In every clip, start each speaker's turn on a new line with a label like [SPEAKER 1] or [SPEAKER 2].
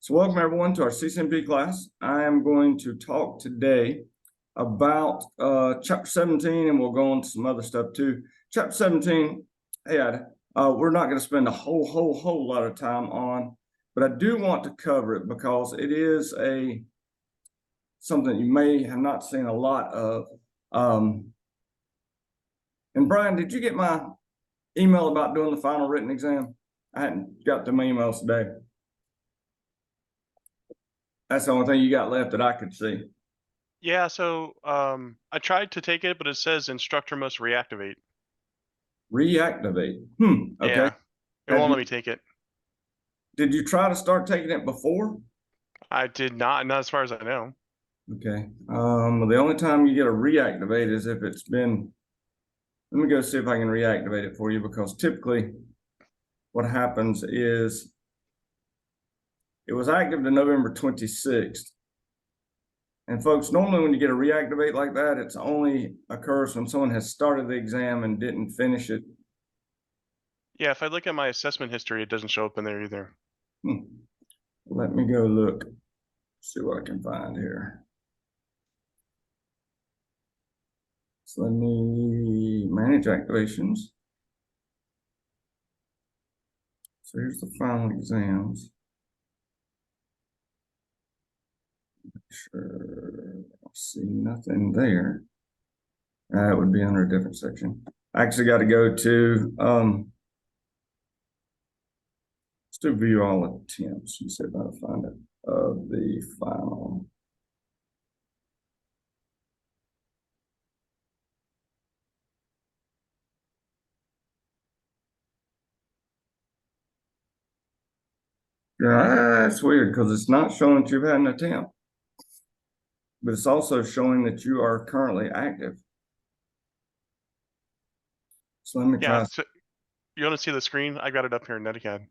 [SPEAKER 1] So welcome everyone to our CCNP class. I am going to talk today about chapter 17, and we'll go on to some other stuff too. Chapter 17, we're not going to spend a whole lot of time on, but I do want to cover it because it is something you may have not seen a lot of. And Brian, did you get my email about doing the final written exam? I hadn't got to my emails today. That's the only thing you got left that I could see.
[SPEAKER 2] Yeah, so I tried to take it, but it says instructor must reactivate.
[SPEAKER 1] Reactivate. Okay.
[SPEAKER 2] Yeah, it won't let me take it.
[SPEAKER 1] Did you try to start taking it before?
[SPEAKER 2] I did not as far as I know.
[SPEAKER 1] Okay. Well, the only time you get a reactivate is if it's been, let me go see if I can reactivate it for you, because typically what happens is it was active to November 26th. And folks, normally when you get a reactivate like that, it's only occurs when someone has started the exam and didn't finish it.
[SPEAKER 2] Yeah, if I look at my assessment history, it doesn't show up in there either.
[SPEAKER 1] Let me go look, see what I can find here. So let me manage activations. So here's the final exams. Sure, I see nothing there. It would be under a different section. I actually got to go to let's do view all attempts. You said how to find it of the final. Yeah, that's weird because it's not showing that you've had an attempt, but it's also showing that you are currently active. So let me try.
[SPEAKER 2] So you want to see the screen? I got it up here in NetAcad.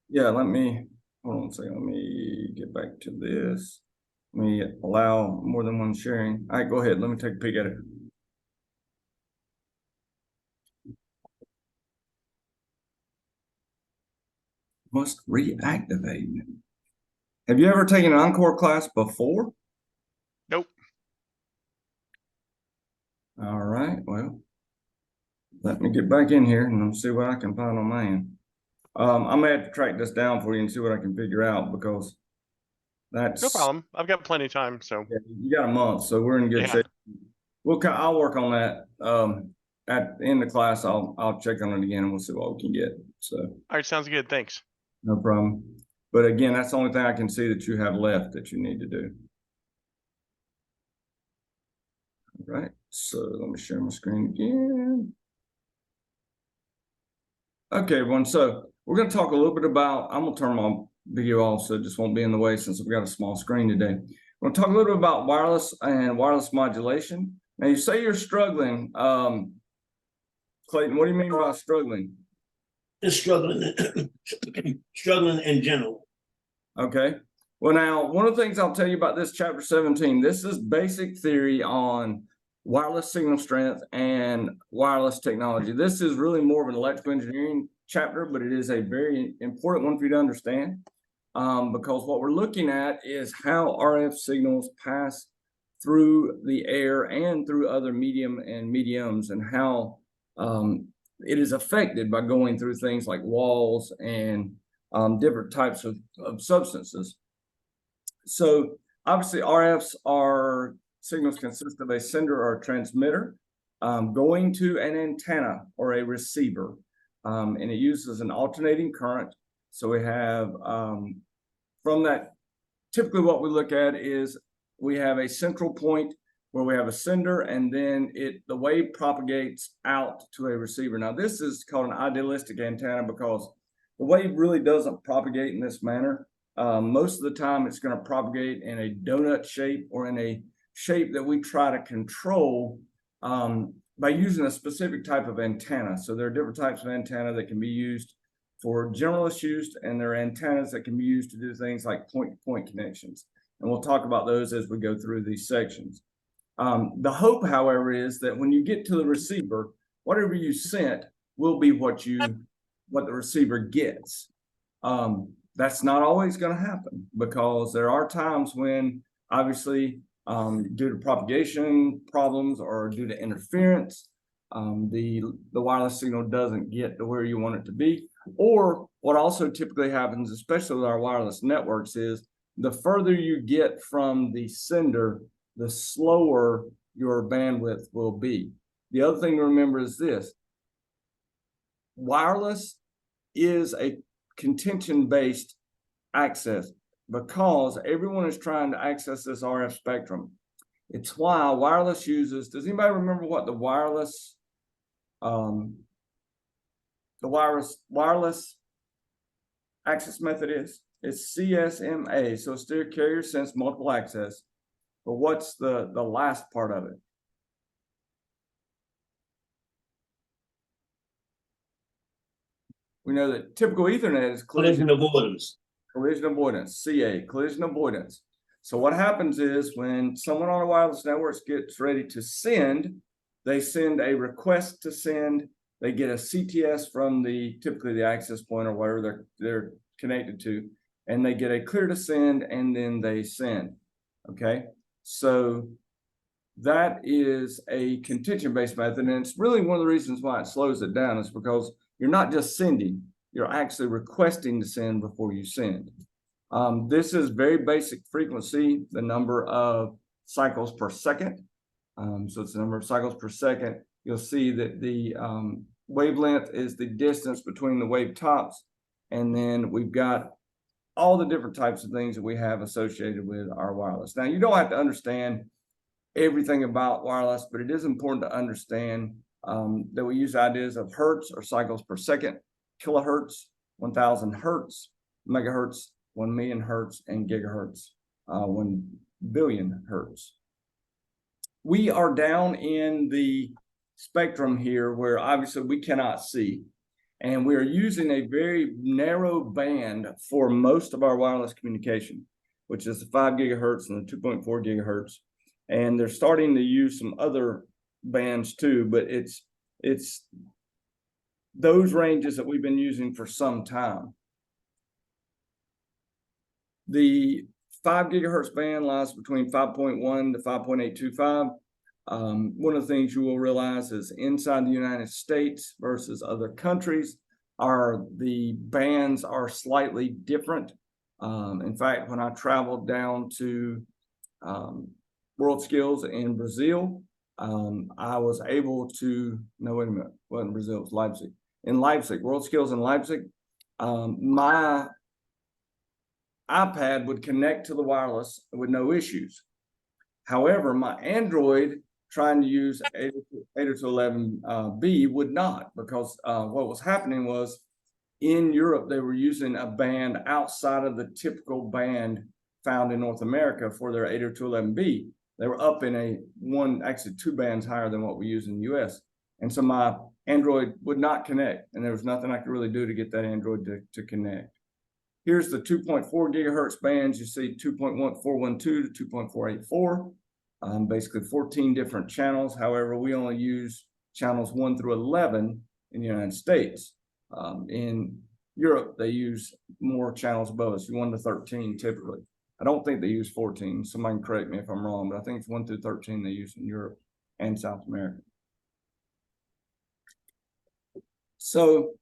[SPEAKER 1] Yeah, let me hold on a second. Let me get back to this. Let me allow more than one sharing. All right, go ahead. Let me take a peek at it. Must reactivate. Have you ever taken an ENCORE class before?
[SPEAKER 2] Nope.
[SPEAKER 1] All right, well, let me get back in here and see what I can find on my end. I may have to track this down for you and see what I can figure out, because that's
[SPEAKER 2] no problem. I've got plenty of time, so
[SPEAKER 1] yeah, you got a month, so we're in good shape. I'll work on that. At the end of class, I'll check on it again and we'll see what we can get. So
[SPEAKER 2] all right, sounds good. Thanks.
[SPEAKER 1] no problem. But again, that's the only thing I can see that you have left that you need to do. All right, so let me share my screen again. Okay, everyone, so we're going to talk a little bit about, I'm going to turn my video off so it just won't be in the way since we've got a small screen today. We're going to talk a little bit about wireless and wireless modulation. Now, you say you're struggling. Clayton, what do you mean by struggling?
[SPEAKER 3] Just struggling, struggling in general.
[SPEAKER 1] Okay. Well, now, one of the things I'll tell you about this chapter 17, this is basic theory on wireless signal strength and wireless technology. This is really more of an electrical engineering chapter, but it is a very important one for you to understand, because what we're looking at is how RF signals pass through the air and through other medium and mediums, and how it is affected by going through things like walls and different types of substances. So obviously RFs are signals consist of a sender or a transmitter going to an antenna or a receiver, and it uses an alternating current. So we have from that, typically what we look at is we have a central point where we have a sender, and then the wave propagates out to a receiver. Now this is called an idealistic antenna because the wave really doesn't propagate in this manner. Most of the time it's going to propagate in a donut shape or in a shape that we try to control by using a specific type of antenna. So there are different types of antenna that can be used for generalist use, and there are antennas that can be used to do things like point-to-point connections. And we'll talk about those as we go through these sections. The hope, however, is that when you get to the receiver, whatever you sent will be what the receiver gets. That's not always going to happen, because there are times when, obviously, due to propagation problems or due to interference, the wireless signal doesn't get to where you want it to be. Or what also typically happens, especially with our wireless networks, is the further you get from the sender, the slower your bandwidth will be. The other thing to remember is this: wireless is a contention-based access, because everyone is trying to access this RF spectrum. It's why wireless uses, does anybody remember what the wireless access method is? It's CSMA, so stereo carrier sense multiple access. But what's the last part of it? We know that typical Ethernet is
[SPEAKER 3] Collision avoidance.
[SPEAKER 1] collision avoidance, CA, collision avoidance. So what happens is, when someone on a wireless network gets ready to send, they send a request to send, they get a CTS from typically the access point or whatever they're connected to, and they get a clear to send, and then they send. Okay, so that is a contention-based method, and it's really one of the reasons why it slows it down, is because you're not just sending, you're actually requesting to send before you send. This is very basic frequency, the number of cycles per second. So it's the number of cycles per second. You'll see that the wavelength is the distance between the wave tops. And then we've got all the different types of things that we have associated with our wireless. Now, you don't have to understand everything about wireless, but it is important to understand that we use ideas of hertz, or cycles per second, kilohertz, 1,000 hertz, megahertz, 1 million hertz, and gigahertz, 1 billion hertz. We are down in the spectrum here where obviously we cannot see, and we are using a very narrow band for most of our wireless communication, which is the 5 gigahertz and the 2.4 gigahertz. And they're starting to use some other bands too, but it's those ranges that we've been using for some time. The 5 gigahertz band lies between 5.1 to 5.825. One of the things you will realize is, inside the United States versus other countries, the bands are slightly different. In fact, when I traveled down to World Skills in Brazil, I was able to, no, wait a minute, it wasn't Brazil, it was Leipzig. In Leipzig, World Skills in Leipzig, my iPad would connect to the wireless with no issues. However, my Android trying to use 802.11b would not, because what was happening was, in Europe, they were using a band outside of the typical band found in North America for their 802.11b. They were up in actually 2 bands higher than what we use in the US. And so my Android would not connect, and there was nothing I could really do to get that Android to connect. Here's the 2.4 gigahertz bands. You see 2.1412 to 2.484, basically 14 different channels. However, we only use channels 1 through 11 in the United States. In Europe, they use more channels above us, 1 to 13 typically. I don't think they use 14. Somebody can correct me if I'm wrong, but I think it's 1 through 13 they use in Europe and South America. So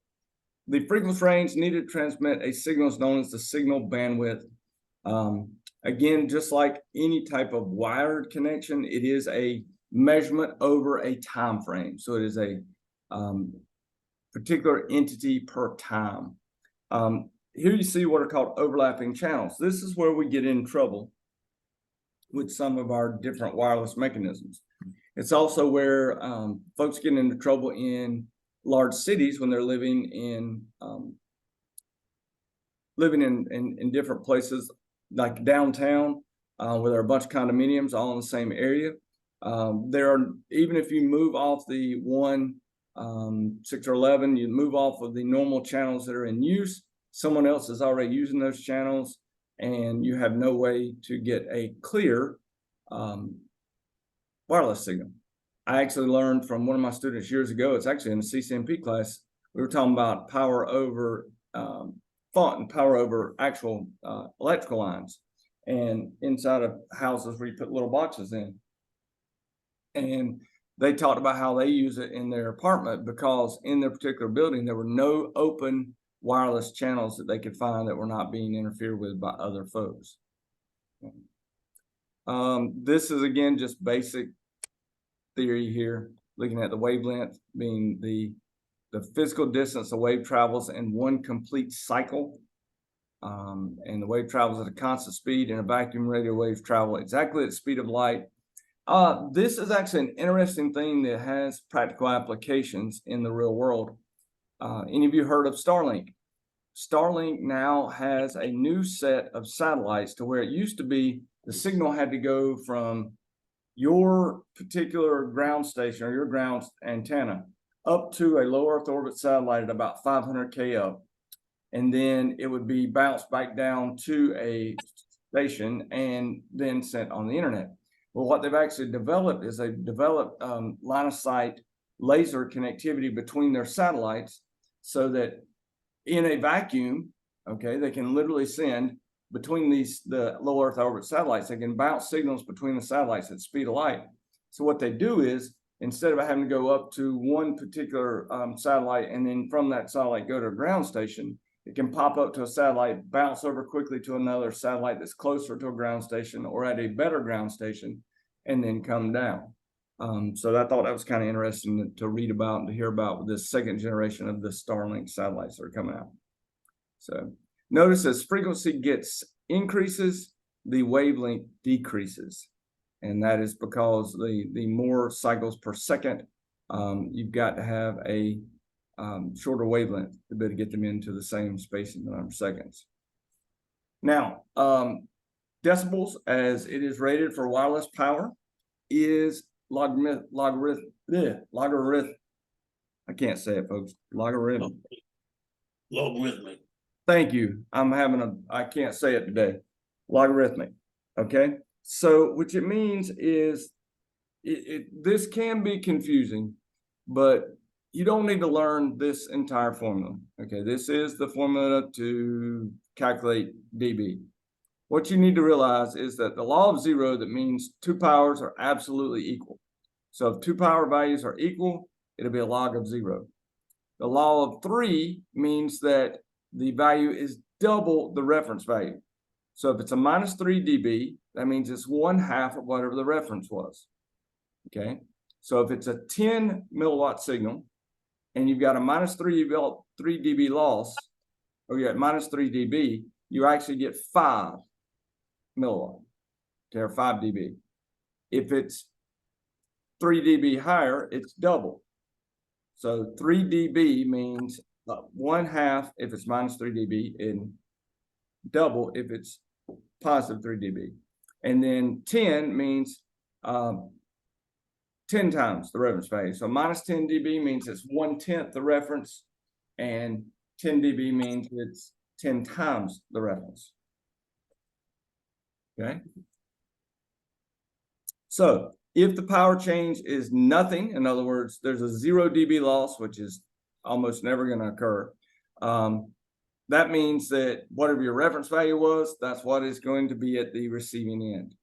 [SPEAKER 1] the frequency range needed to transmit a signal is known as the signal bandwidth. Again, just like any type of wired connection, it is a measurement over a time frame. So it is a particular entity per time. Here you see what are called overlapping channels. This is where we get in trouble with some of our different wireless mechanisms. It's also where folks get into trouble in large cities when they're living in different places, like downtown, where there are a bunch of condominiums all in the same area. Even if you move off the 1, 6, or 11, you move off of the normal channels that are in use, someone else is already using those channels, and you have no way to get a clear wireless signal. I actually learned from one of my students years ago, it's actually in the CCNP class, we were talking about power over fault and power over actual electrical lines, and inside of houses where you put little boxes in. And they talked about how they use it in their apartment because in their particular building, there were no open wireless channels that they could find that were not being interfered with by other folks. This is, again, just basic theory here, looking at the wavelength being the physical distance a wave travels in one complete cycle. And the wave travels at a constant speed, and a vacuum radio waves travel exactly at the speed of light. This is actually an interesting thing that has practical applications in the real world. Any of you heard of Starlink? Starlink now has a new set of satellites to where it used to be the signal had to go from your particular ground station or your ground antenna up to a low Earth orbit satellite at about 500K up. And then it would be bounced back down to a station and then sent on the internet. Well, what they've actually developed is they've developed line of sight laser connectivity between their satellites so that in a vacuum, okay, they can literally send between the low Earth orbit satellites, they can bounce signals between the satellites at the speed of light. So what they do is, instead of having to go up to one particular satellite and then from that satellite go to a ground station, it can pop up to a satellite, bounce over quickly to another satellite that's closer to a ground station or at a better ground station, and then come down. So I thought that was kind of interesting to read about and to hear about this second generation of the Starlink satellites that are coming out. So notice as frequency increases, the wavelength decreases. And that is because the more cycles per second, you've got to have a shorter wavelength to be able to get them into the same spacing number of seconds. Now, decibels, as it is rated for wireless power, is logarithmic. I can't say it, folks. Logarithmic.
[SPEAKER 3] Logarithmic.
[SPEAKER 1] Thank you. I can't say it today. Logarithmic. Okay. So, which it means is this can be confusing, but you don't need to learn this entire formula. Okay. This is the formula to calculate dB. What you need to realize is that the law of zero, that means two powers are absolutely equal. So if two power values are equal, it'll be a log of zero. The law of three means that the value is double the reference value. So if it's a minus 3 dB, that means it's 1/2 of whatever the reference was. Okay. So if it's a 10 milliwatt signal and you've got a minus 3 dB loss, or you're at minus 3 dB, you actually get 5 milliwatt, okay, or 5 dB. If it's 3 dB higher, it's double. So 3 dB means 1/2 if it's minus 3 dB and double if it's positive 3 dB. And then 10 means 10 times the reference value. So minus 10 dB means it's 1/10 the reference, and 10 dB means it's 10 times the reference. Okay. So if the power change is nothing, in other words, there's a 0 dB loss, which is almost never going to occur. That means that whatever your reference value was, that's what is going to be at the receiving end.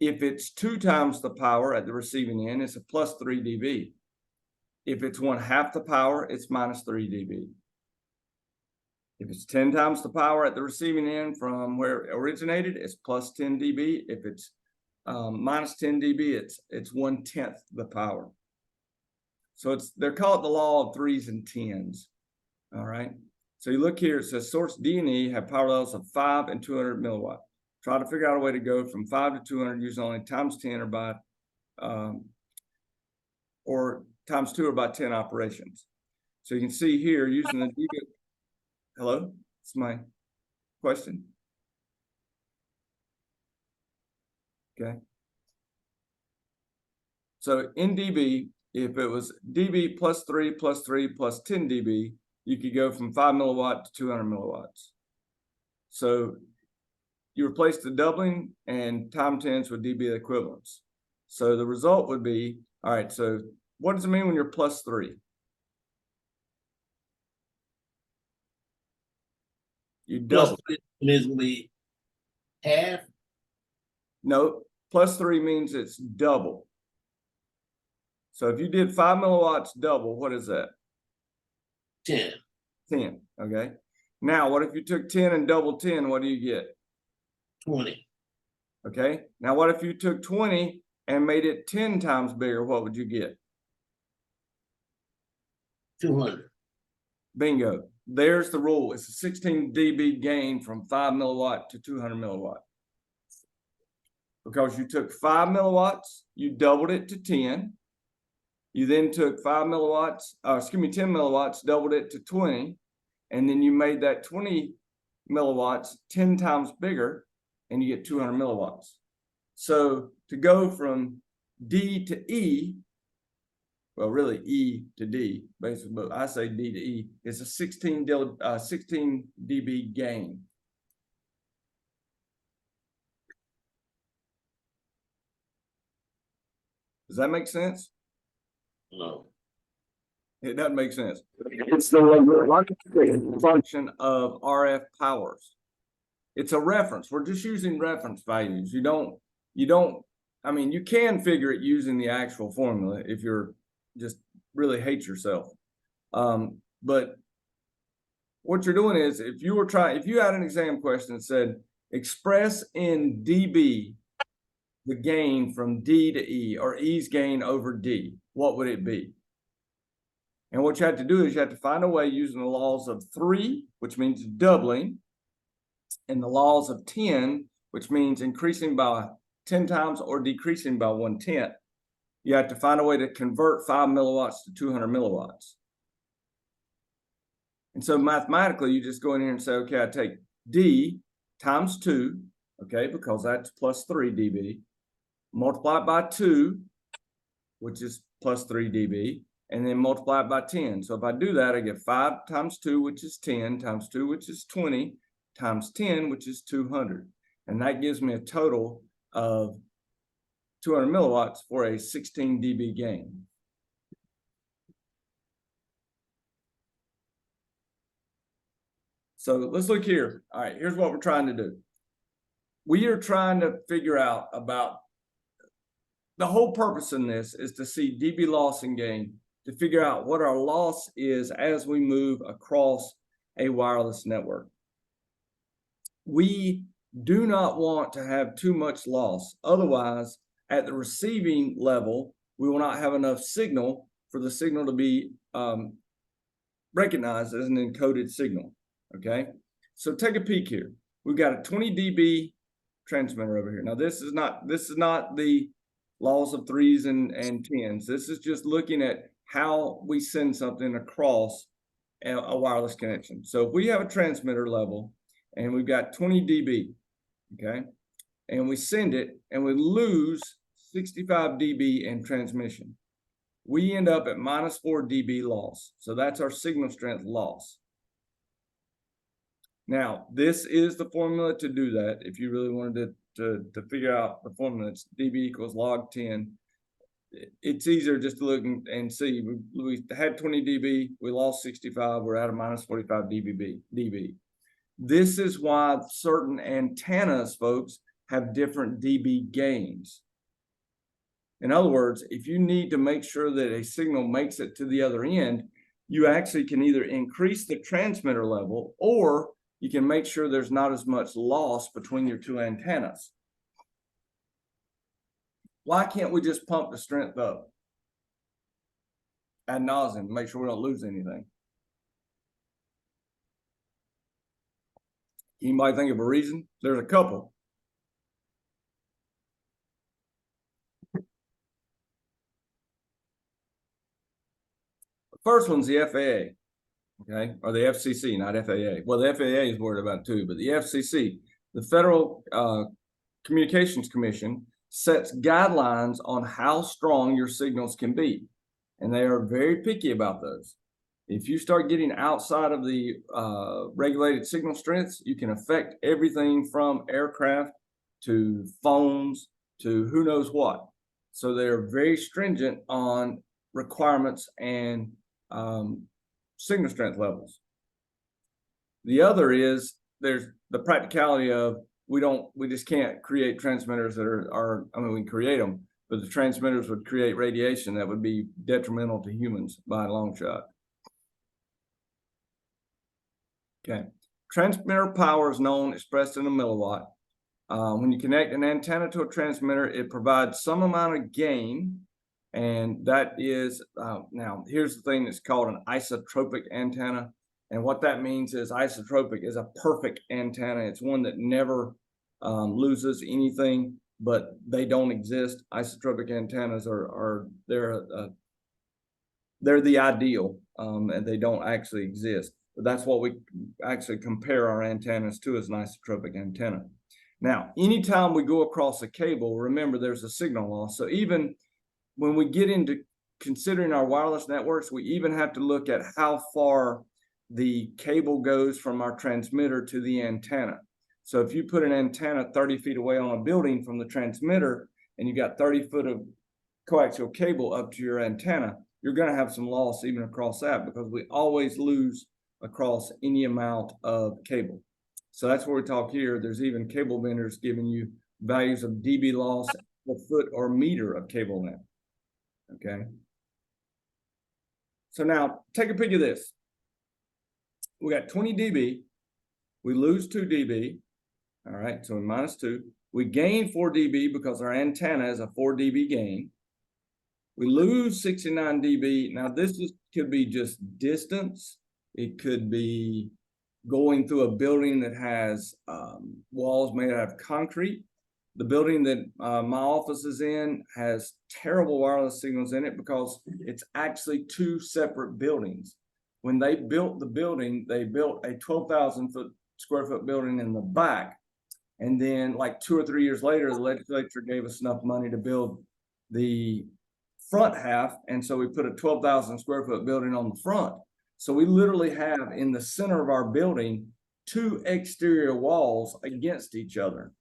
[SPEAKER 1] If it's 2 times the power at the receiving end, it's a plus 3 dB. If it's 1/2 the power, it's minus 3 dB. If it's 10 times the power at the receiving end from where it originated, it's plus 10 dB. If it's minus 10 dB, it's 1/10 the power. So they're called the law of 3s and 10s. All right. So you look here, it says source D and E have power levels of 5 and 200 milliwatt. Try to figure out a way to go from 5 to 200 using only times 10 or by or times 2 or by 10 operations. So you can see here using the dB. Hello, it's my question. Okay. So in dB, if it was dB plus 3 plus 3 plus 10 dB, you could go from 5 milliwatt to 200 milliwatts. So you replace the doubling and time 10s with dB equivalents. So the result would be, all right, so what does it mean when you're plus 3? You
[SPEAKER 3] Plus
[SPEAKER 1] double.
[SPEAKER 3] is gonna be half,
[SPEAKER 1] No, plus 3 means it's double. So if you did 5 milliwatts double, what is that?
[SPEAKER 3] 10,
[SPEAKER 1] 10, okay? Now, what if you took 10 and double 10, what do you get?
[SPEAKER 3] 20,
[SPEAKER 1] Okay, now what if you took 20 and made it 10 times bigger, what would you get?
[SPEAKER 3] 200.
[SPEAKER 1] Bingo, there's the rule. It's a 16 dB gain from 5 milliwatt to 200 milliwatt. Because you took 5 milliwatts, you doubled it to 10. You then took 10 milliwatts, doubled it to 20, and then you made that 20 milliwatts 10 times bigger, and you get 200 milliwatts. So to go from D to E, well, really E to D, basically, but I say D to E, is a 16 dB gain. Does that make sense?
[SPEAKER 3] No.
[SPEAKER 1] It doesn't make sense. It's the function of RF powers. It's a reference. We're just using reference values. You don't, I mean, you can figure it using the actual formula if you're just really hate yourself. But what you're doing is if you had an exam question that said, express in dB the gain from D to E, or E's gain over D, what would it be? And what you have to do is you have to find a way using the laws of 3, which means doubling, and the laws of 10, which means increasing by 10 times or decreasing by 1/10. You have to find a way to convert 5 milliwatts to 200 milliwatts. And so mathematically, you just go in here and say, okay, I take D times 2, okay, because that's plus 3 dB, multiply it by 2, which is plus 3 dB, and then multiply it by 10. So if I do that, I get 5 times 2, which is 10, times 2, which is 20, times 10, which is 200. And that gives me a total of 200 milliwatts for a 16 dB gain. So let's look here. All right, here's what we're trying to do. We are trying to figure out about the whole purpose in this is to see dB loss and gain, to figure out what our loss is as we move across a wireless network. We do not want to have too much loss. Otherwise, at the receiving level, we will not have enough signal for the signal to be recognized as an encoded signal. Okay, so take a peek here. We've got a 20 dB transmitter over here. Now this is not the laws of 3s and 10s. This is just looking at how we send something across a wireless connection. So if we have a transmitter level and we've got 20 dB, okay, and we send it and we lose 65 dB in transmission, we end up at -4 dB loss. So that's our signal strength loss. Now, this is the formula to do that. If you really wanted to figure out the formula, it's dB equals log 10. It's easier just to look and see. We had 20 dB, we lost 65, we're at a -45 dB. This is why certain antennas, folks, have different dB gains. In other words, if you need to make sure that a signal makes it to the other end, you actually can either increase the transmitter level or you can make sure there's not as much loss between your two antennas. Why can't we just pump the strength up ad nauseum, make sure we don't lose anything? Anybody think of a reason? There's a couple. The first one's the FAA. Okay, or the FCC, not FAA. Well, the FAA is worried about it too, but the FCC, the Federal Communications Commission, sets guidelines on how strong your signals can be, and they are very picky about those. If you start getting outside of the regulated signal strengths, you can affect everything from aircraft to phones to who knows what. So they're very stringent on requirements and signal strength levels. The other is there's the practicality of we just can't create transmitters that are, I mean, we can create them, but the transmitters would create radiation that would be detrimental to humans by a long shot. Okay. Transmitter power is known, expressed in a milliwatt. When you connect an antenna to a transmitter, it provides some amount of gain. And that is, now here's the thing that's called an isotropic antenna. And what that means is isotropic is a perfect antenna. It's one that never loses anything, but they don't exist. Isotropic antennas they're the ideal, and they don't actually exist. But that's what we actually compare our antennas to, as an isotropic antenna. Now, anytime we go across a cable, remember there's a signal loss. So even when we get into considering our wireless networks, we even have to look at how far the cable goes from our transmitter to the antenna. So if you put an antenna 30 feet away on a building from the transmitter, and you got 30 foot of coaxial cable up to your antenna, you're going to have some loss even across that, because we always lose across any amount of cable. So that's where we talk here. There's even cable vendors giving you values of dB loss per foot or meter of cable length. Okay. So now take a peek at this. We got 20 dB. We lose 2 dB. All right. So minus 2. We gain 4 dB because our antenna is a 4 dB gain. We lose 69 dB. Now this could be just distance. It could be going through a building that has walls made out of concrete. The building that my office is in has terrible wireless signals in it because it's actually 2 separate buildings. When they built the building, they built a 12,000 square foot building in the back. And then like 2 or 3 years later, the legislature gave us enough money to build the front half. And so we put a 12,000 square foot building on the front. So we literally have in the center of our building 2 exterior walls against each other.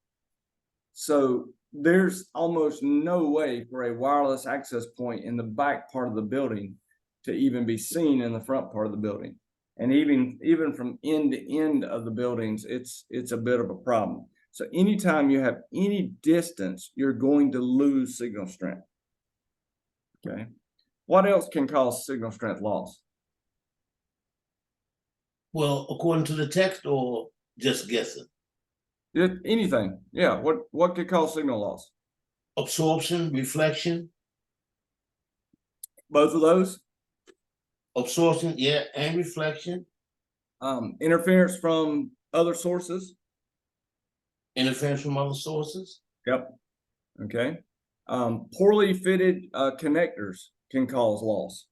[SPEAKER 1] So there's almost no way for a wireless access point in the back part of the building to even be seen in the front part of the building. And even from end to end of the buildings, it's a bit of a problem. So anytime you have any distance, you're going to lose signal strength. Okay. What else can cause signal strength loss?
[SPEAKER 3] Well, according to the text, or just guessing?
[SPEAKER 1] Anything. Yeah. What could cause signal loss?
[SPEAKER 3] Absorption, reflection.
[SPEAKER 1] Both of those.
[SPEAKER 3] Absorption, yeah, and reflection.
[SPEAKER 1] Interference from other sources.
[SPEAKER 3] Interference from other sources.
[SPEAKER 1] Yep. Okay. Poorly fitted connectors can cause loss.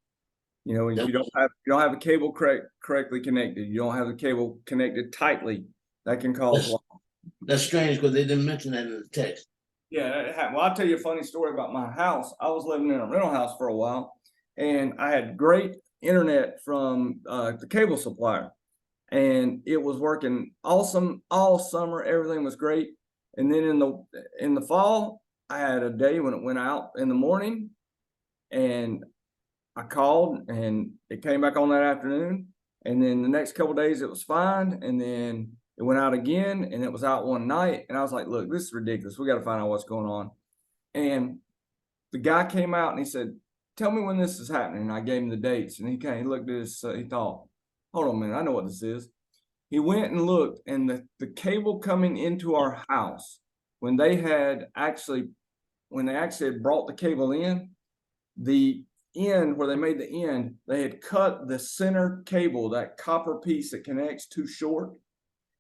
[SPEAKER 1] You know, if you don't have a cable correctly connected, you don't have the cable connected tightly, that can cause loss.
[SPEAKER 3] That's strange because they didn't mention that in the text.
[SPEAKER 1] Yeah, well, I'll tell you a funny story about my house. I was living in a rental house for a while, and I had great internet from the cable supplier, and it was working awesome all summer. Everything was great, and then in the fall, I had a day when it went out in the morning, and I called, and it came back on that afternoon, and then the next couple of days it was fine, and then it went out again, and it was out one night, and I was like, look, this is ridiculous. We got to find out what's going on. And the guy came out and he said, tell me when this is happening. And I gave him the dates, and he looked at this, he thought, hold on a minute, I know what this is. He went and looked, and the cable coming into our house, when they actually had brought the cable in, the end where they made the end, they had cut the center cable, that copper piece that connects, too short.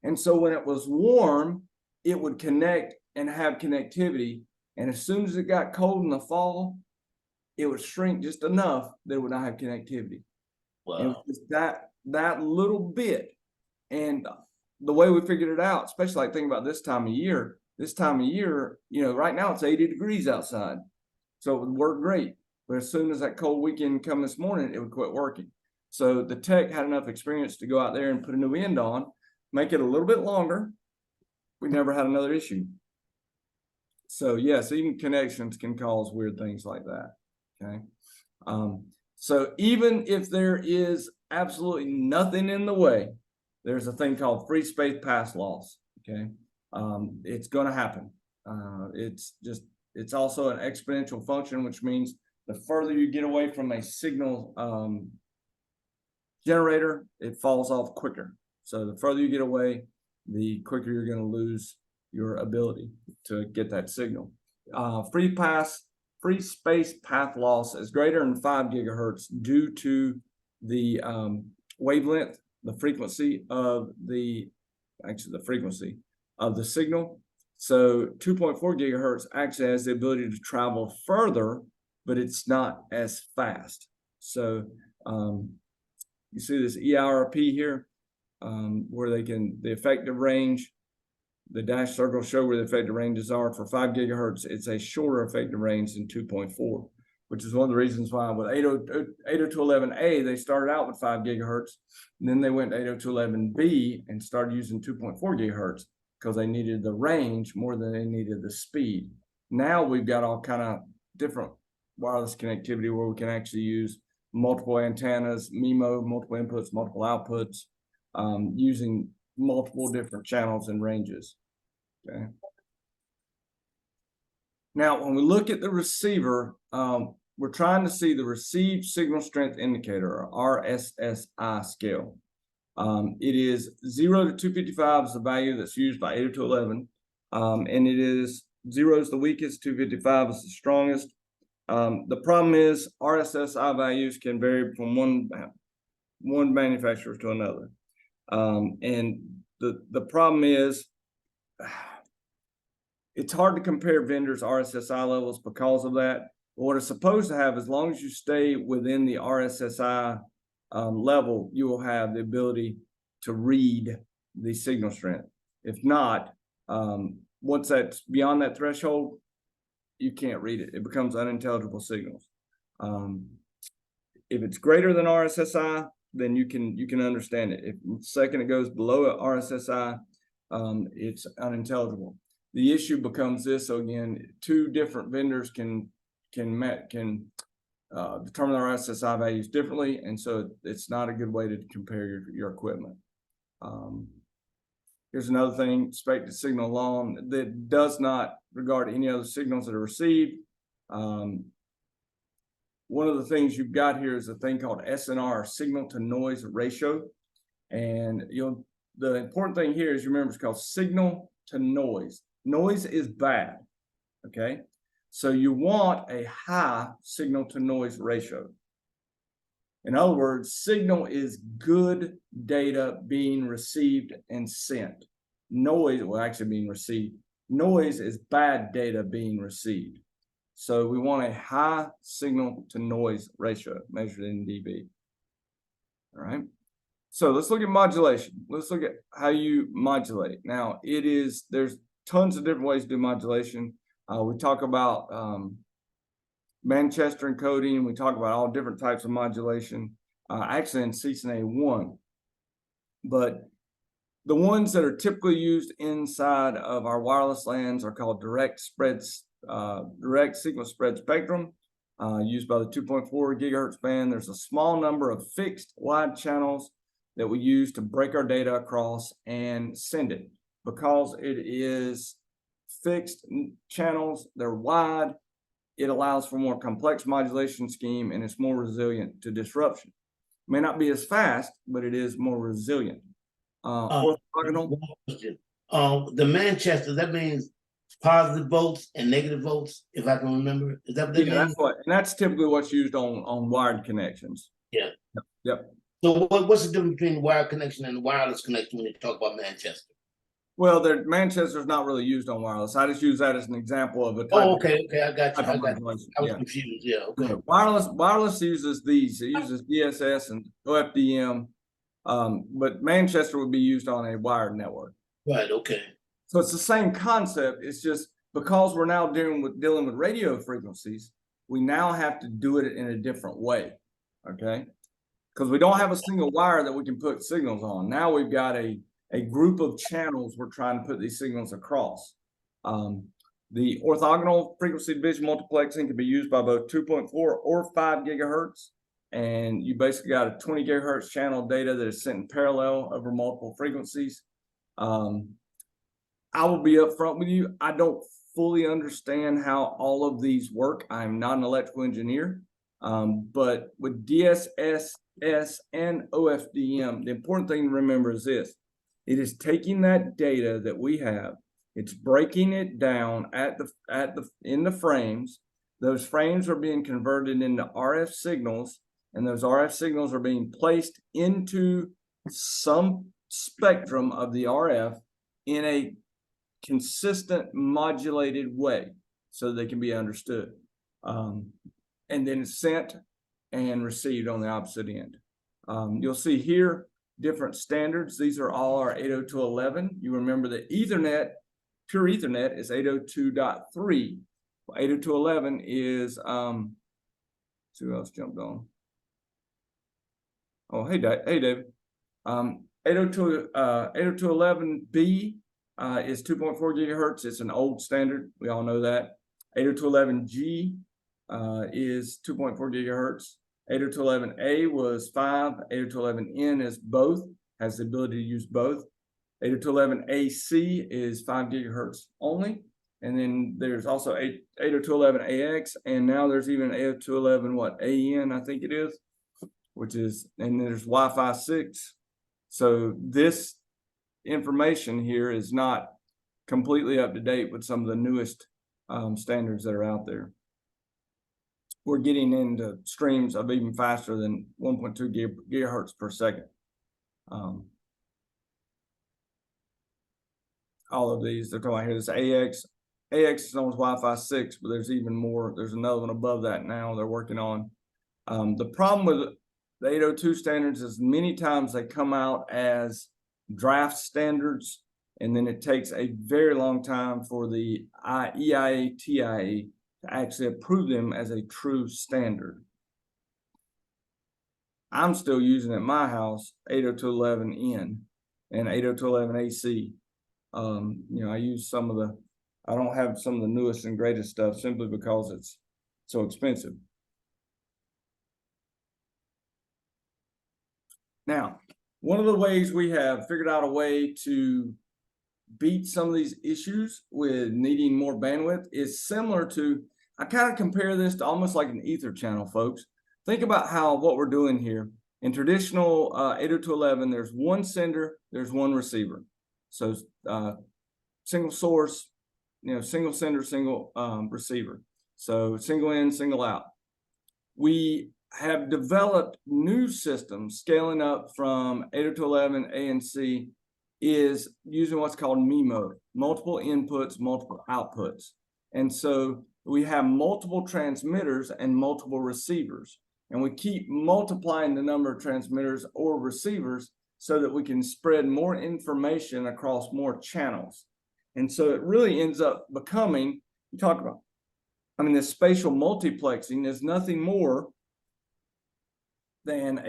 [SPEAKER 1] And so when it was warm, it would connect and have connectivity. And as soon as it got cold in the fall, it would shrink just enough that it would not have connectivity.
[SPEAKER 3] Wow.
[SPEAKER 1] And it was that little bit. And the way we figured it out, especially like thinking about this time of year, you know, right now it's 80 degrees outside. So it would work great. But as soon as that cold weekend come this morning, it would quit working. So the tech had enough experience to go out there and put a new end on, make it a little bit longer. We never had another issue. So yes, even connections can cause weird things like that. Okay. So even if there is absolutely nothing in the way, there's a thing called free space path loss. Okay, it's going to happen. It's also an exponential function, which means the further you get away from a signal generator, it falls off quicker. So the further you get away, the quicker you're going to lose your ability to get that signal. Free space path loss is greater than 5 gigahertz due to the wavelength, the frequency of the signal. So 2.4 gigahertz actually has the ability to travel further, but it's not as fast. So you see this EIRP here, where the effective range, the dashed circles show where the effective ranges are. For 5 gigahertz, it's a shorter effective range than 2.4, which is one of the reasons why with 802.11a, they started out with 5 gigahertz, and then they went to 802.11b and started using 2.4 gigahertz because they needed the range more than they needed the speed. Now we've got all kind of different wireless connectivity where we can actually use multiple antennas, MIMO, multiple inputs, multiple outputs, using multiple different channels and ranges. Okay. Now, when we look at the receiver, we're trying to see the received signal strength indicator, or RSSI scale. It is 0 to 255 is the value that's used by 802.11, and it is 0 is the weakest, 255 is the strongest. The problem is RSSI values can vary from one manufacturer to another. And the problem is it's hard to compare vendors' RSSI levels because of that. But what it's supposed to have, as long as you stay within the RSSI level, you will have the ability to read the signal strength. If not, once that's beyond that threshold, you can't read it. It becomes unintelligible signals. If it's greater than RSSI, then you can understand it. If the second it goes below RSSI, it's unintelligible. The issue becomes this. So again, two different vendors can determine their RSSI values differently, and so it's not a good way to compare your equipment. Here's another thing: expected signal long that does not regard any other signals that are received. One of the things you've got here is a thing called SNR, signal to noise ratio. And the important thing here is, you remember, it's called signal to noise. Noise is bad, okay? So you want a high signal to noise ratio. In other words, signal is good data being received and sent. Noise, well, actually being received. Noise is bad data being received. So we want a high signal to noise ratio measured in dB. All right. So let's look at modulation. Let's look at how you modulate. Now, there's tons of different ways to do modulation. We talk about Manchester encoding. We talk about all different types of modulation, actually in CCNA 1. But the ones that are typically used inside of our wireless LANs are called direct signal spread spectrum, used by the 2.4 gigahertz band. There's a small number of fixed wide channels that we use to break our data across and send it. Because it is fixed channels, they're wide, it allows for more complex modulation scheme, and it's more resilient to disruption. It may not be as fast, but it is more resilient. Orthogonal.
[SPEAKER 3] The Manchester, that means positive volts and negative volts, if I can remember. Is that what that means?
[SPEAKER 1] That's typically what's used on wired connections.
[SPEAKER 3] Yeah.
[SPEAKER 1] Yep.
[SPEAKER 3] So what's the difference between wired connection and wireless connection when you talk about Manchester?
[SPEAKER 1] Well, Manchester's not really used on wireless. I just use that as an example of a type.
[SPEAKER 3] Oh, okay, I got you. I was
[SPEAKER 1] Yeah.
[SPEAKER 3] confused. Yeah, okay.
[SPEAKER 1] Wireless uses these. It uses DSS and OFDM, but Manchester would be used on a wired network.
[SPEAKER 3] Right. Okay.
[SPEAKER 1] So it's the same concept. It's just because we're now dealing with radio frequencies, we now have to do it in a different way. Okay, because we don't have a single wire that we can put signals on. Now we've got a group of channels we're trying to put these signals across. The orthogonal frequency division multiplexing can be used by both 2.4 or 5 gigahertz. and you basically got a 20 gigahertz channel data that is sent in parallel over multiple frequencies. I will be upfront with you. I don't fully understand how all of these work. I'm not an electrical engineer, but with DSSS and OFDM, the important thing to remember is this. It is taking that data that we have, it's breaking it down in the frames. Those frames are being converted into RF signals, and those RF signals are being placed into some spectrum of the RF in a consistent modulated way so they can be understood. And then it's sent and received on the opposite end. You'll see here different standards. These are all our 802.11. You remember that Ethernet, pure Ethernet is 802.3. 802.11 is, see who else jumped on. Oh, hey, David. 802.11b is 2.4 gigahertz. It's an old standard. We all know that. 802.11g is 2.4 gigahertz. 802.11a was 5. 802.11n is both, has the ability to use both. 802.11ac is 5 gigahertz only. And then there's also 802.11ax, and now there's even 802.11 what AN, I think it is, which is, and there's Wi-Fi 6. So this information here is not completely up to date with some of the newest standards that are out there. We're getting into streams of even faster than 1.2 gigahertz per second. All of these, they're talking about here, this AX. AX is on Wi-Fi 6, but there's even more. There's another one above that now they're working on. The problem with the 802 standards is many times they come out as draft standards, and then it takes a very long time for the EIA, TIA to actually approve them as a true standard. I'm still using at my house 802.11n and 802.11ac. You know, I use some of the, I don't have some of the newest and greatest stuff simply because it's so expensive. Now, one of the ways we have figured out a way to beat some of these issues with needing more bandwidth is similar to, I kind of compare this to almost like an ether channel, folks. Think about how what we're doing here. In traditional 802.11, there's one sender, there's one receiver. So single source, you know, single sender, single receiver. So single in, single out. We have developed new systems scaling up from 802.11 A and C is using what's called MIMO, multiple inputs, multiple outputs. And so we have multiple transmitters and multiple receivers. And we keep multiplying the number of transmitters or receivers so that we can spread more information across more channels. And so it really ends up becoming, you talk about, I mean, this spatial multiplexing is nothing more than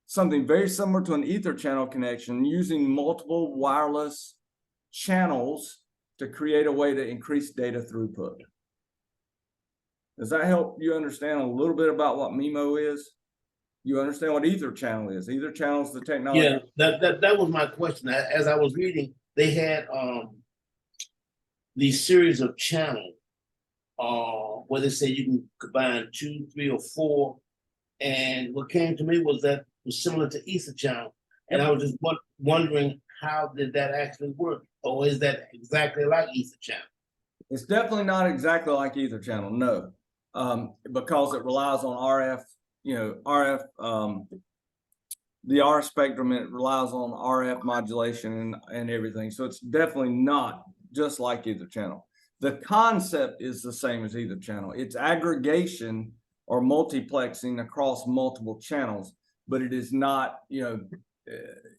[SPEAKER 1] something very similar to an ether channel connection using multiple wireless channels to create a way to increase data throughput. Does that help you understand a little bit about what MIMO is? You understand what ether channel is? Ether channel is the technology.
[SPEAKER 3] Yeah, that was my question. As I was reading, they had these series of channels where they say you can combine 2, 3, or 4. And what came to me was that it was similar to ether channel. And I was just wondering, how did that actually work? Or is that exactly like ether channel?
[SPEAKER 1] It's definitely not exactly like ether channel, no. Because it relies on RF, you know, the RF spectrum, it relies on RF modulation and everything. So it's definitely not just like ether channel. The concept is the same as ether channel. It's aggregation or multiplexing across multiple channels, but it is not, you know,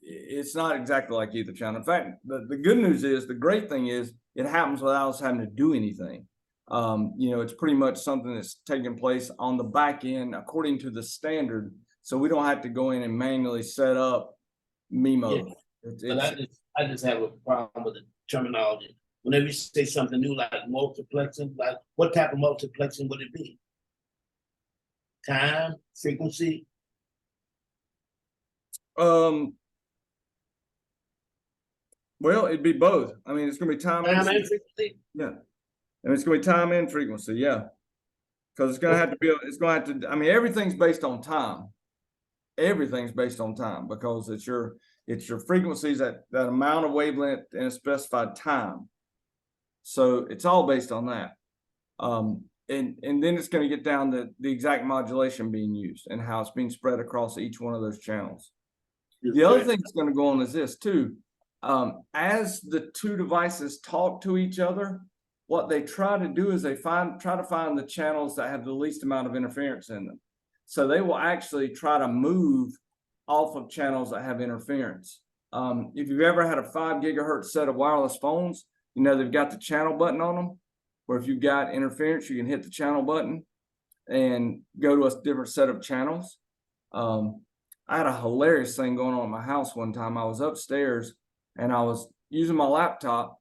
[SPEAKER 1] it's not exactly like ether channel. In fact, the good news is, the great thing is, it happens without us having to do anything. You know, it's pretty much something that's taking place on the back end according to the standard. So we don't have to go in and manually set up MIMO.
[SPEAKER 3] Yeah. But I just have a problem with the terminology. Whenever you say something new like multiplexing, like what type of multiplexing would it be? Time, frequency,
[SPEAKER 1] Well, it'd be both. I mean, it's gonna be time
[SPEAKER 3] Time
[SPEAKER 1] and
[SPEAKER 3] and frequency?
[SPEAKER 1] yeah, and it's gonna be time and frequency, yeah. Because it's gonna have to be, it's gonna have to, I mean, everything's based on time. Everything's based on time because it's your frequencies at that amount of wavelength in a specified time. So it's all based on that. And then it's going to get down to the exact modulation being used and how it's being spread across each one of those channels. The other thing that's going to go on is this too. As the two devices talk to each other, what they try to do is they try to find the channels that have the least amount of interference in them. So they will actually try to move off of channels that have interference. If you've ever had a 5 gigahertz set of wireless phones, you know they've got the channel button on them, where if you've got interference, you can hit the channel button and go to a different set of channels. I had a hilarious thing going on in my house one time. I was upstairs and I was using my laptop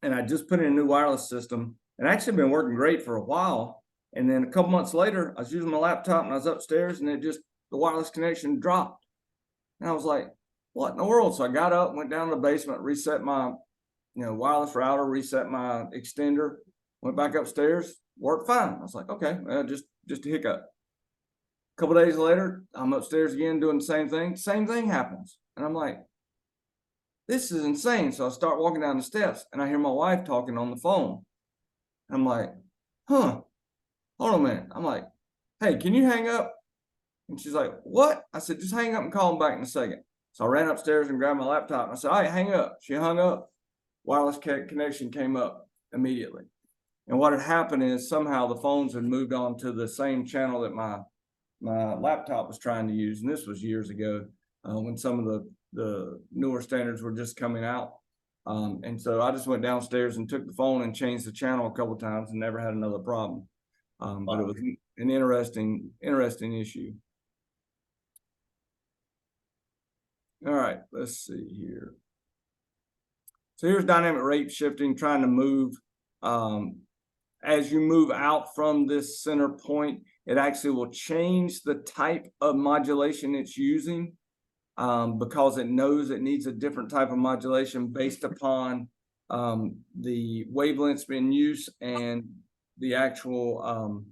[SPEAKER 1] and I just put in a new wireless system and actually been working great for a while. And then a couple months later, I was using my laptop and I was upstairs and the wireless connection dropped. And I was like, what in the world? So I got up, went down to the basement, reset my wireless router, reset my extender, went back upstairs, worked fine. I was like, okay, just a hiccup. A couple days later, I'm upstairs again doing the same thing happens. And I'm like, this is insane. So I start walking down the steps and I hear my wife talking on the phone. I'm like, hold on a minute. I'm like, hey, can you hang up? And she's like, what? I said, just hang up and call him back in a second. So I ran upstairs and grabbed my laptop and I said, all right, hang up. She hung up. Wireless connection came up immediately. And what had happened is somehow the phones had moved on to the same channel that my laptop was trying to use. And this was years ago when some of the newer standards were just coming out. And so I just went downstairs and took the phone and changed the channel a couple of times and never had another problem. But it was an interesting issue. All right, let's see here. So here's dynamic rate shifting, trying to move. As you move out from this center point, it actually will change the type of modulation it's using because it knows it needs a different type of modulation based upon the wavelengths being used and the actual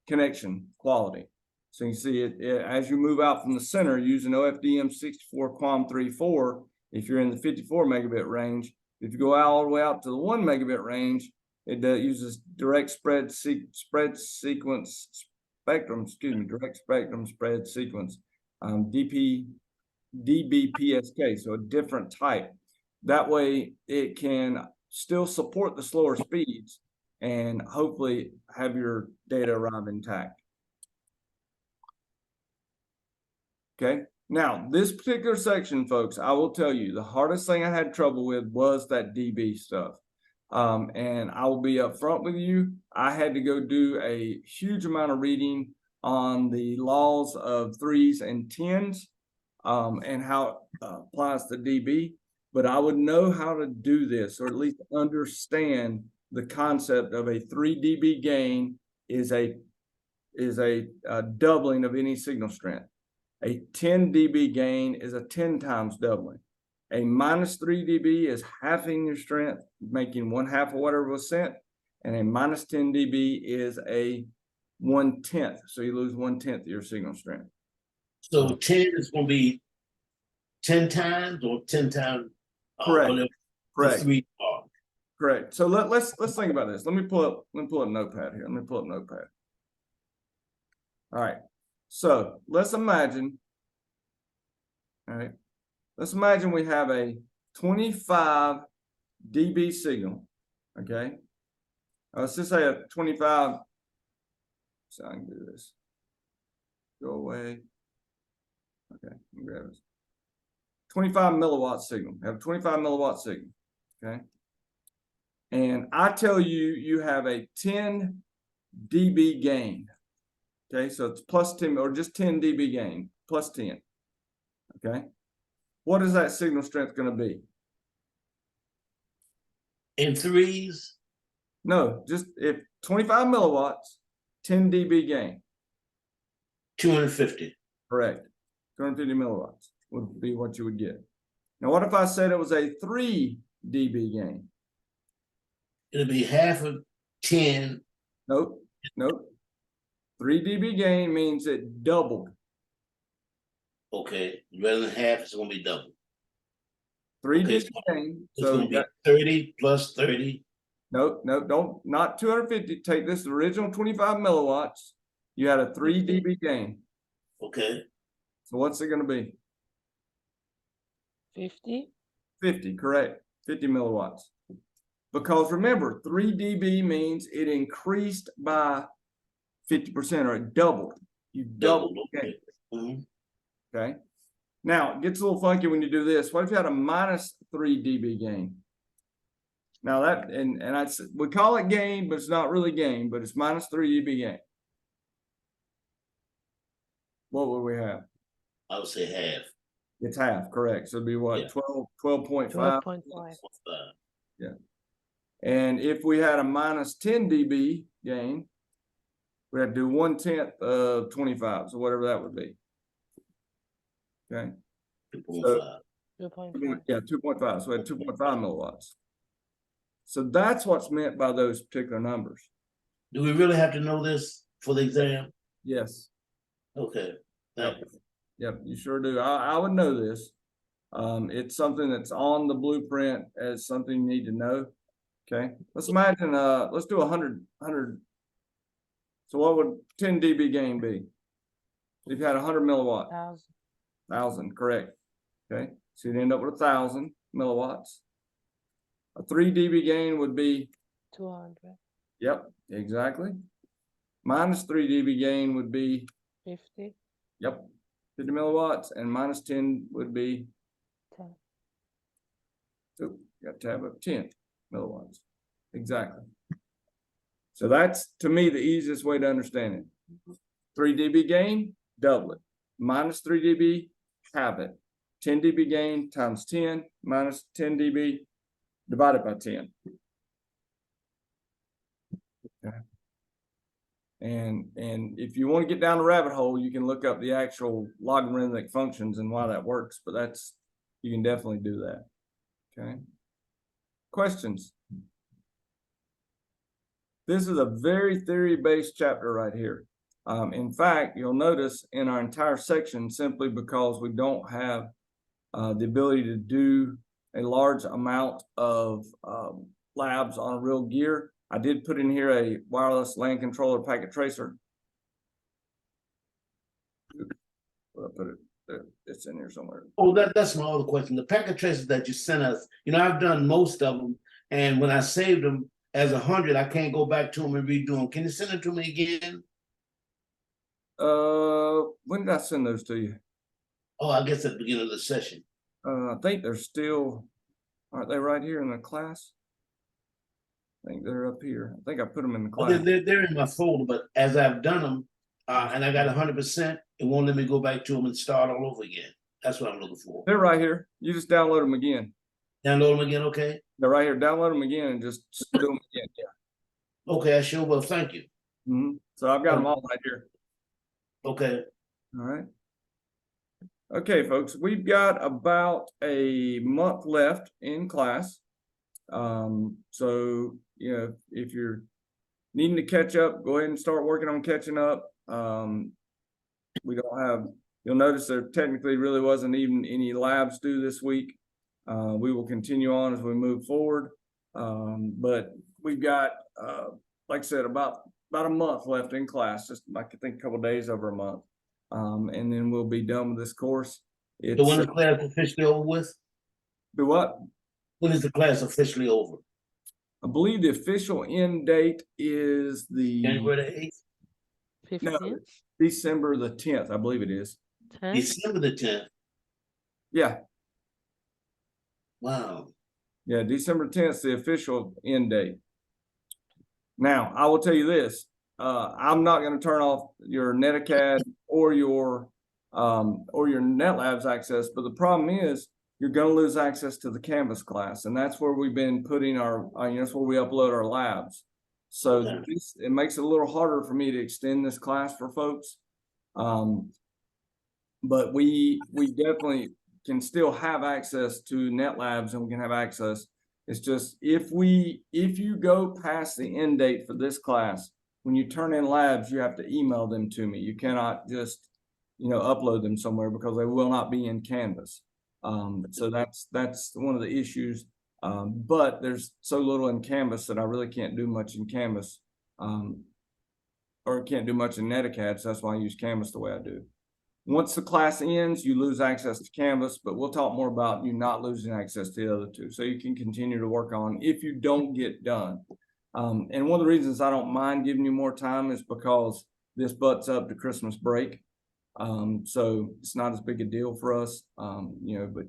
[SPEAKER 1] connection quality. So you can see it as you move out from the center using OFDM 64 QAM34. If you're in the 54 megabit range, if you go all the way out to the 1 megabit range, it uses direct spread sequence spectrum, direct spectrum spread sequence, DBPSK, so a different type. That way it can still support the slower speeds and hopefully have your data arrive intact. Okay. Now, this particular section, folks, I will tell you, the hardest thing I had trouble with was that DB stuff. And I will be upfront with you. I had to go do a huge amount of reading on the laws of 3s and 10s and how it applies to DB. But I would know how to do this, or at least understand the concept of a 3 dB gain is a doubling of any signal strength. A 10 dB gain is a 10 times doubling. A minus 3 dB is halving your strength, making 1/2 of whatever was sent. And a minus 10 dB is a 1/10. So you lose 1/10 of your signal strength.
[SPEAKER 3] So 10 is going to be 10 times or 10 times?
[SPEAKER 1] Correct. Correct.
[SPEAKER 3] 3
[SPEAKER 1] Correct. So let's think about this. Let me pull up Notepad here. Let me pull up Notepad. All right. So let's imagine. All right. Let's imagine we have a 25 dB signal. Okay. Let's just say a 25. So I can do this. Go away. Okay. Let me grab this. 25 milliwatt signal. I have a 25 milliwatt signal. Okay. And I tell you, you have a 10 dB gain. Okay, so it's plus 10 or just 10 dB gain, plus 10. Okay, what is that signal strength going to be?
[SPEAKER 3] In 3s?
[SPEAKER 1] No, just if 25 milliwatts, 10 dB gain.
[SPEAKER 3] 250.
[SPEAKER 1] Correct. 250 milliwatts would be what you would get. Now, what if I said it was a 3 dB gain?
[SPEAKER 3] It'll be half of 10.
[SPEAKER 1] Nope, nope. 3 dB gain means it doubled.
[SPEAKER 3] Okay, rather than half, it's gonna be double.
[SPEAKER 1] 3
[SPEAKER 3] Okay,
[SPEAKER 1] dB gain.
[SPEAKER 3] It's
[SPEAKER 1] So
[SPEAKER 3] gonna
[SPEAKER 1] you
[SPEAKER 3] be
[SPEAKER 1] got,
[SPEAKER 3] 30 plus 30.
[SPEAKER 1] nope, don't, not 250. Take this original 25 milliwatts. You had a 3 dB gain.
[SPEAKER 3] Okay,
[SPEAKER 1] So what's it going to be?
[SPEAKER 4] 50.
[SPEAKER 1] 50, correct. 50 milliwatts. Because remember, 3 dB means it increased by 50% or it doubled. You doubled the gain.
[SPEAKER 3] Mhm.
[SPEAKER 1] Okay. Now it gets a little funky when you do this. What if you had a minus 3 dB gain? Now that, we call it gain, but it's not really gain, but it's minus 3 dB gain. What would we have?
[SPEAKER 3] I would say half.
[SPEAKER 1] It's half, correct. So it'd be what,
[SPEAKER 3] Yeah.
[SPEAKER 1] 12.5?
[SPEAKER 4] 12.5.
[SPEAKER 1] Yeah. And if we had a minus 10 dB gain, we had to do 1/10 of 25, so whatever that would be. Okay.
[SPEAKER 3] 2.5.
[SPEAKER 4] 2.5.
[SPEAKER 1] Yeah, 2.5. So we had 2.5 milliwatts. So that's what's meant by those particular numbers.
[SPEAKER 3] Do we really have to know this for the exam?
[SPEAKER 1] Yes.
[SPEAKER 3] Okay, thank you.
[SPEAKER 1] Yep, you sure do. I would know this. It's something that's on the blueprint as something you need to know. Okay, let's imagine, let's do 100. So what would 10 dB gain be? If you had 100 milliwatt, 1,000, correct. Okay, so you'd end up with 1,000 milliwatts. A 3 dB gain would be,
[SPEAKER 4] 200.
[SPEAKER 1] yep, exactly. Minus 3 dB gain would be,
[SPEAKER 4] 50.
[SPEAKER 1] yep, 50 milliwatts, and minus 10 would be,
[SPEAKER 4] 10.
[SPEAKER 1] so got tab up 10 milliwatts. Exactly. So that's, to me, the easiest way to understand it. 3 dB gain, double it. Minus 3 dB, halve it. 10 dB gain times 10 minus 10 dB divided by 10. Okay. And if you want to get down the rabbit hole, you can look up the actual logarithmic functions and why that works, but you can definitely do that. Okay. Questions? This is a very theory-based chapter right here. In fact, you'll notice in our entire section, simply because we don't have the ability to do a large amount of labs on a real gear, I did put in here a wireless LAN controller packet tracer. I'll put it there. It's in here somewhere.
[SPEAKER 3] Oh, that's my other question. The packet tracers that you sent us, I've done most of them, and when I saved them as 100, I can't go back to them and redo them. Can you send it to me again?
[SPEAKER 1] When did I send those to you?
[SPEAKER 3] Oh, I guess at the beginning of the session.
[SPEAKER 1] I think they're still, aren't they right here in the class? I think they're up here. I think I put them in the
[SPEAKER 3] Oh,
[SPEAKER 1] class.
[SPEAKER 3] they're in my folder, but as I've done them, and I got 100%, it won't let me go back to them and start all over again. That's what I'm looking for.
[SPEAKER 1] They're right here. You just download them again.
[SPEAKER 3] Download them again, okay?
[SPEAKER 1] They're right here. Download them again and just do them again. Yeah.
[SPEAKER 3] Okay, I sure will. Thank you.
[SPEAKER 1] So I've got them all right here.
[SPEAKER 3] Okay.
[SPEAKER 1] All right. Okay, folks, we've got about a month left in class. So, if you're needing to catch up, go ahead and start working on catching up. We don't have, you'll notice there technically really wasn't even any labs due this week. We will continue on as we move forward. But we've got, like I said, about a month left in class, just I think a couple days over a month. And then we'll be done with this course.
[SPEAKER 3] So when is the class officially over with?
[SPEAKER 1] Do what?
[SPEAKER 3] When is the class officially over?
[SPEAKER 1] I believe the official end date is
[SPEAKER 3] January the 8th?
[SPEAKER 4] 15.
[SPEAKER 1] December the 10th, I believe it is.
[SPEAKER 4] 10.
[SPEAKER 3] December the 10th.
[SPEAKER 1] Yeah.
[SPEAKER 3] Wow.
[SPEAKER 1] Yeah, December 10th is the official end date. Now, I will tell you this. I'm not going to turn off your NetAcad or your NetLabs access, but the problem is you're going to lose access to the Canvas class, and that's where we've been putting that's where we upload our labs. So it makes it a little harder for me to extend this class for folks. But we definitely can still have access to net labs, and we can have access. It's just if you go past the end date for this class, when you turn in labs, you have to email them to me. You cannot just, upload them somewhere because they will not be in Canvas. So that's one of the issues. But there's so little in Canvas that I really can't do much in Canvas, or can't do much in Netacad. So that's why I use Canvas the way I do. Once the class ends, you lose access to Canvas, but we'll talk more about you not losing access to the other two. So you can continue to work on if you don't get done. And one of the reasons I don't mind giving you more time is because this butts up to Christmas break. So it's not as big a deal for us, but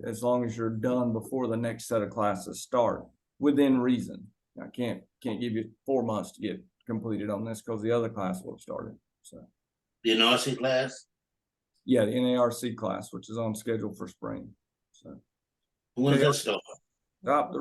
[SPEAKER 1] as long as you're done before the next set of classes start within reason. I can't give you 4 months to get completed on this because the other class will have started. So
[SPEAKER 3] The NRC class,
[SPEAKER 1] yeah, the NARC class, which is on schedule for spring. So
[SPEAKER 3] when's that start?
[SPEAKER 1] stop the